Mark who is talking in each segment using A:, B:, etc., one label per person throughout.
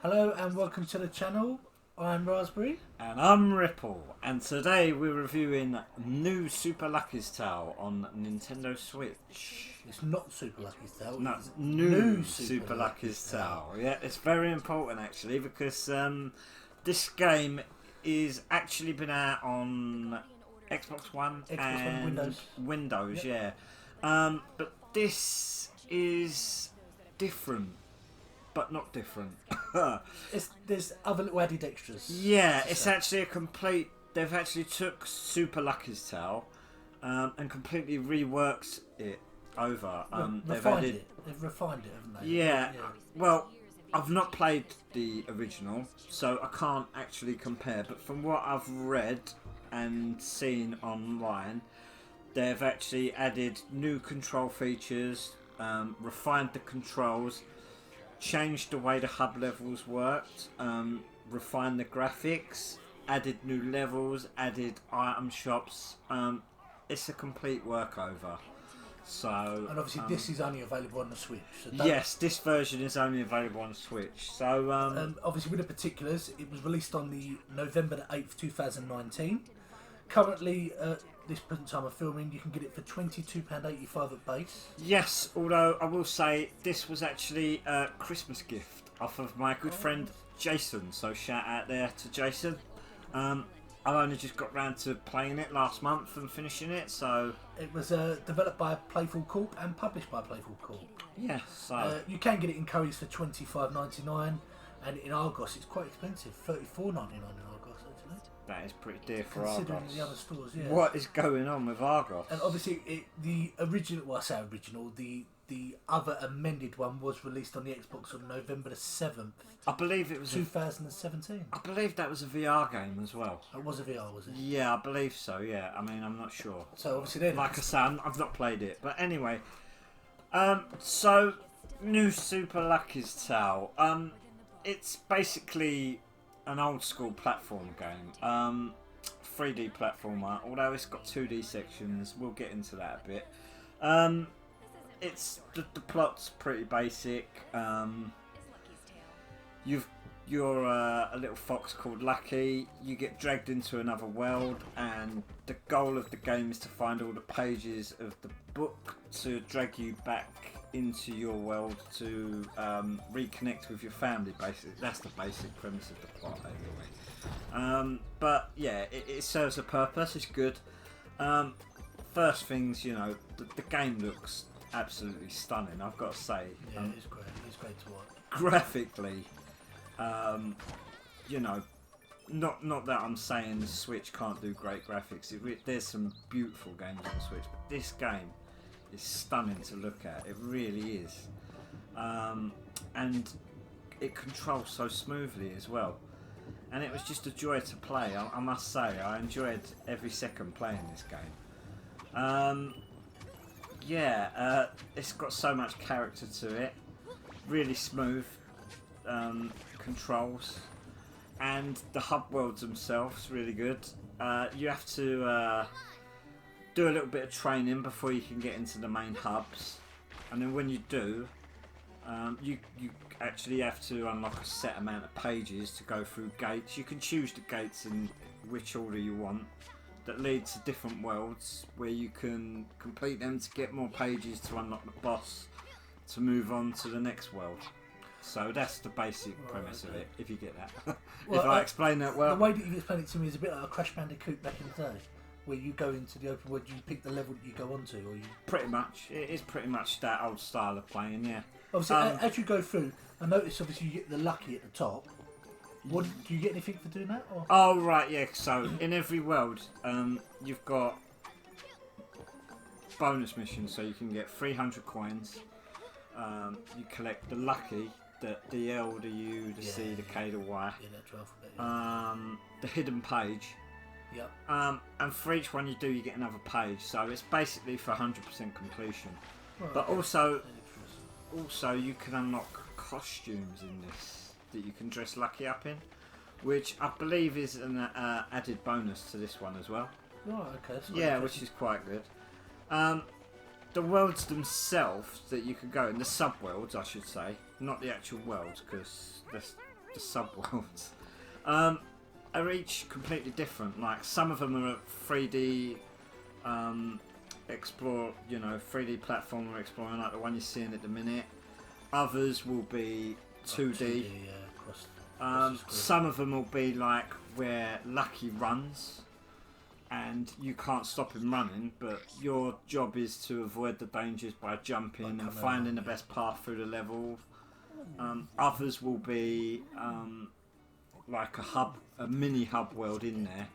A: Hello and welcome to the channel. I'm Raspberry.
B: And I'm Ripple, and today we're reviewing New Super Lucky's Tale on Nintendo Switch.
A: It's not Super Lucky's Tale.
B: No,
A: It's
B: new Super Lucky's Tale. Yeah, it's very important actually because this game is actually been out on Xbox One and Windows.
A: Yep.
B: Yeah. But this is different, but not different.
A: There's other little added extras.
B: Yeah, it's actually a complete. They've actually took Super Lucky's Tale and completely reworked it over. They've added
A: it. They've refined it, haven't they?
B: Yeah. Well, I've not played the original, so I can't actually compare. But from what I've read and seen online, they've actually added new control features, refined the controls, changed the way the hub levels worked, refined the graphics, added new levels, added item shops. It's a complete workover. So,
A: and obviously this is only available on the Switch. So
B: yes, this version is only available on Switch. So
A: obviously with the particulars, it was released on the November the 8th, 2019. Currently, this present time of filming, you can get it for £22.85 at base.
B: Yes, although I will say this was actually a Christmas gift off of my good friend Jason. So shout out there to Jason. I've only just got round to playing it last month and finishing it. So
A: it was developed by Playful Corp and published by Playful Corp.
B: Yeah, so
A: you can get it in Currys for $25.99, and in Argos it's quite expensive, $34.99 in Argos actually.
B: That is pretty dear for
A: considering
B: Argos.
A: The other stores, yeah.
B: What is going on with Argos?
A: And obviously, the original, well, I say original, the other amended one was released on the Xbox on November the 7th.
B: I believe it was
A: 2017.
B: I believe that was a VR game as well.
A: It was a VR, was it?
B: Yeah, I believe so. Yeah, I mean, I'm not sure.
A: So obviously,
B: like I say, I've not played it, but anyway. So New Super Lucky's Tale. It's basically an old school platform game. 3D platformer, although it's got 2D sections. We'll get into that a bit. It's the plot's pretty basic. You're a little fox called Lucky. You get dragged into another world, and the goal of the game is to find all the pages of the book to drag you back into your world to reconnect with your family. Basically, that's the basic premise of the plot, anyway. But yeah, it serves a purpose. It's good. First things, you know, the game looks absolutely stunning. I've got to say,
A: yeah, it's great. It's great to watch.
B: Graphically, you know, not that I'm saying the Switch can't do great graphics. There's some beautiful games on the Switch, but this game is stunning to look at. It really is, and it controls so smoothly as well. And it was just a joy to play. I must say, I enjoyed every second playing this game. Yeah, it's got so much character to it. Really smooth controls, and the hub worlds themselves really good. You have to do a little bit of training before you can get into the main hubs, and then when you do, you actually have to unlock a set amount of pages to go through gates. You can choose the gates in which order you want, that lead to different worlds where you can complete them to get more pages to unlock the boss to move on to the next world. So that's the basic premise of it, if you get that. Well, if I explain that well.
A: The way that you explain it to me is a bit like a Crash Bandicoot back in the day, where you go into the open world, you pick the level that you go onto, or you.
B: Pretty much, it is pretty much that old style of playing, yeah.
A: Obviously, as you go through, I notice obviously you get the lucky at the top. What do you get anything for doing that? Or?
B: Oh right, yeah. So in every world, you've got bonus missions, so you can get 300 coins. You collect the lucky, the L, the U, the C, the K, the Y.
A: Yeah, that's alphabet.
B: The hidden page.
A: Yep.
B: And for each one you do, you get another page. So it's basically for 100% completion.
A: Right,
B: but also you can unlock costumes in this that you can dress Lucky up in, which I believe is an added bonus to this one as well.
A: Right, okay.
B: Yeah, which is quite good. The worlds themselves that you can go in, the sub-worlds I should say, not the actual worlds, because the subworlds, are each completely different. Like some of them are 3D explore, 3D platformer exploring, like the one you're seeing at the minute. Others will be 2D.
A: Yeah, across the screen.
B: Some of them will be like where Lucky runs, and you can't stop him running, but your job is to avoid the dangers by jumping and finding the best path through the level. Others will be like a mini hub world in there,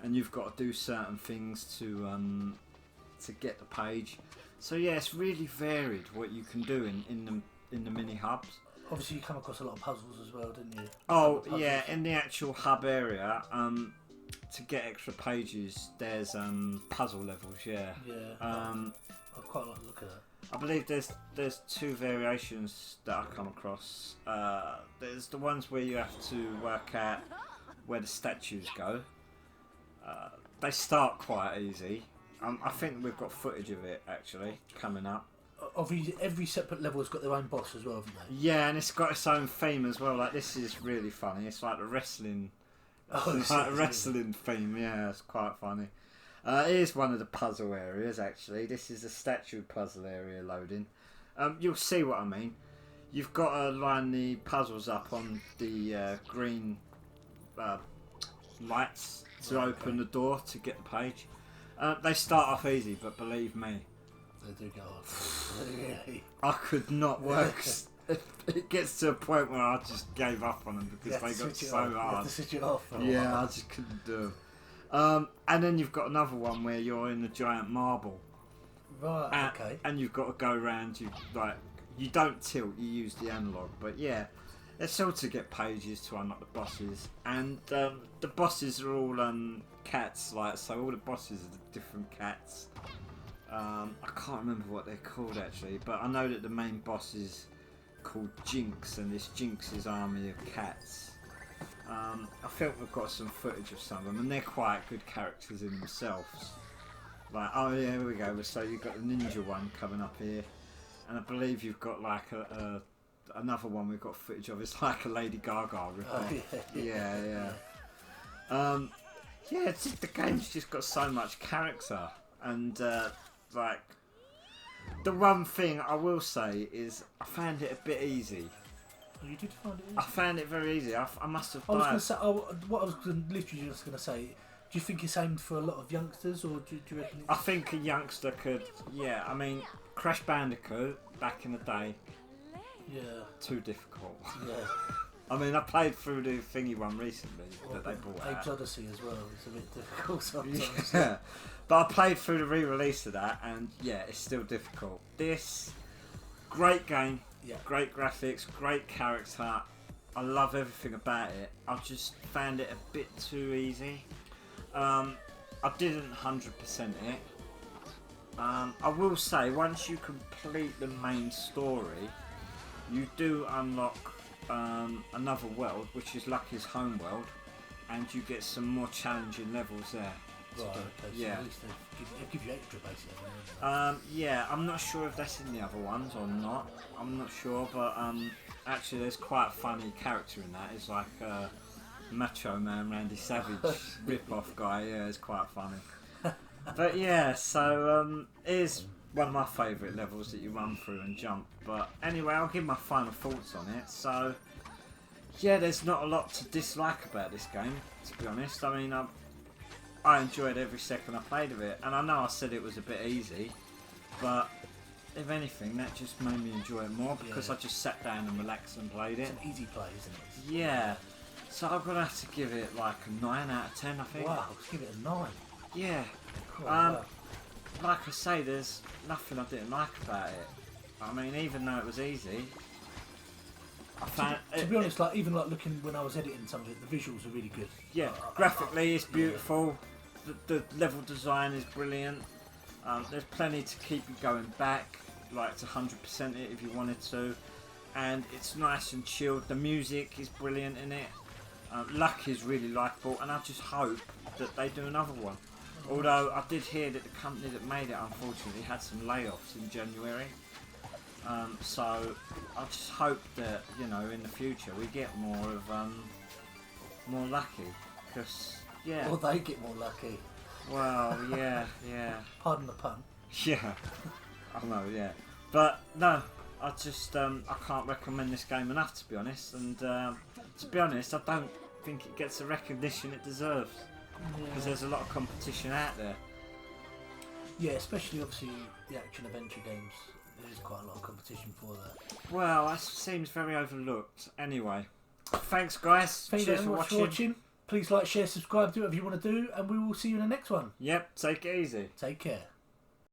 B: and you've got to do certain things to get the page. So yeah, it's really varied what you can do in the mini hubs.
A: Obviously, you come across a lot of puzzles as well, didn't you?
B: Oh yeah, in the actual hub area, to get extra pages, there's puzzle levels. Yeah.
A: Yeah. I quite like to look at that.
B: I believe there's two variations that I come across. There's the ones where you have to work out where the statues go. They start quite easy. I think we've got footage of it actually coming up.
A: Every separate level has got their own boss as well, haven't they?
B: Yeah, and it's got its own theme as well. Like this is really funny. It's like the wrestling. It's like a wrestling theme. Yeah, it's quite funny. It is one of the puzzle areas actually. This is the statue puzzle area loading. You'll see what I mean. You've got to line the puzzles up on the green lights to open the door to get the page. They start off easy, but believe me,
A: They do go on.
B: I could not work. It gets to a point where I just gave up on them because they got so hard.
A: You have to switch it off.
B: Yeah, I just couldn't do them. And then you've got another one where you're in the giant marble.
A: Right. Okay.
B: And you've got to go around. You don't tilt. You use the analog. But yeah, it's all to get pages to unlock the bosses. And the bosses are all cats. So all the bosses are the different cats. I can't remember what they're called actually, but I know that the main boss is called Jinx, and this Jinx's army of cats. I think we've got some footage of some of them, and they're quite good characters in themselves. Like, oh yeah, here we go. So you've got the ninja one coming up here, and I believe you've got like another one we've got footage of. It's like a Lady Gaga ripoff. Yeah. Yeah, it's just, the game's just got so much character, and like the one thing I will say is I found it a bit easy.
A: Oh, you did find it easy?
B: I found it very easy. I must have.
A: I was going to say, what I was literally just going to say. Do you think it's aimed for a lot of youngsters, or do you reckon?
B: I think a youngster could. Yeah, I mean, Crash Bandicoot back in the day.
A: Yeah.
B: Too difficult.
A: Yeah.
B: I mean, I played through the thingy one recently that they brought out.
A: Apes Odyssey as well. It's a bit difficult sometimes.
B: Yeah. But I played through the re-release of that, and yeah, it's still difficult. This great game, great graphics, great character. I love everything about it. I just found it a bit too easy. I didn't 100% it. I will say, once you complete the main story, you do unlock another world, which is Lucky's home world, and you get some more challenging levels there.
A: Right, okay, so at least they give you extra basically.
B: Yeah, I'm not sure if that's in the other ones or not. I'm not sure, but actually there's quite a funny character in that. It's like Macho Man Randy Savage rip-off guy. Yeah, it's quite funny. But yeah, so it is one of my favourite levels that you run through and jump. But anyway, I'll give my final thoughts on it. So yeah, there's not a lot to dislike about this game, to be honest. I mean, I enjoyed every second I played of it, and I know I said it was a bit easy, but if anything, that just made me enjoy it more because I just sat down and relaxed and played it.
A: It's an easy play, isn't it?
B: Yeah. So I'm gonna have to give it like a 9 out of 10, I think.
A: Wow, let's give it a 9.
B: Yeah.
A: Cool, wow.
B: Like I say, there's nothing I didn't like about it. I mean, even though it was easy, I found
A: to be honest, like even like looking when I was editing some of it, the visuals are really good.
B: Yeah, graphically it's beautiful. The level design is brilliant. There's plenty to keep you going back, like to 100% it if you wanted to, and it's nice and chilled. The music is brilliant in it. Luck is really likeable, and I just hope that they do another one. Although I did hear that the company that made it unfortunately had some layoffs in January. So I just hope that, you know, in the future we get more lucky, because yeah.
A: Or they get more lucky.
B: Well, yeah.
A: Pardon the pun.
B: Yeah, I know, yeah. But no, I just I can't recommend this game enough, to be honest. And to be honest, I don't think it gets the recognition it deserves, because there's a lot of competition out there.
A: Yeah, especially obviously the action adventure games. There is quite a lot of competition for that.
B: Well, that seems very overlooked. Anyway, thanks guys.
A: Thank you
B: Cheers
A: very
B: for
A: much for
B: watching.
A: watching. Please like, share, subscribe, do whatever you want to do, and we will see you in the next one.
B: Yep, take it easy.
A: Take care.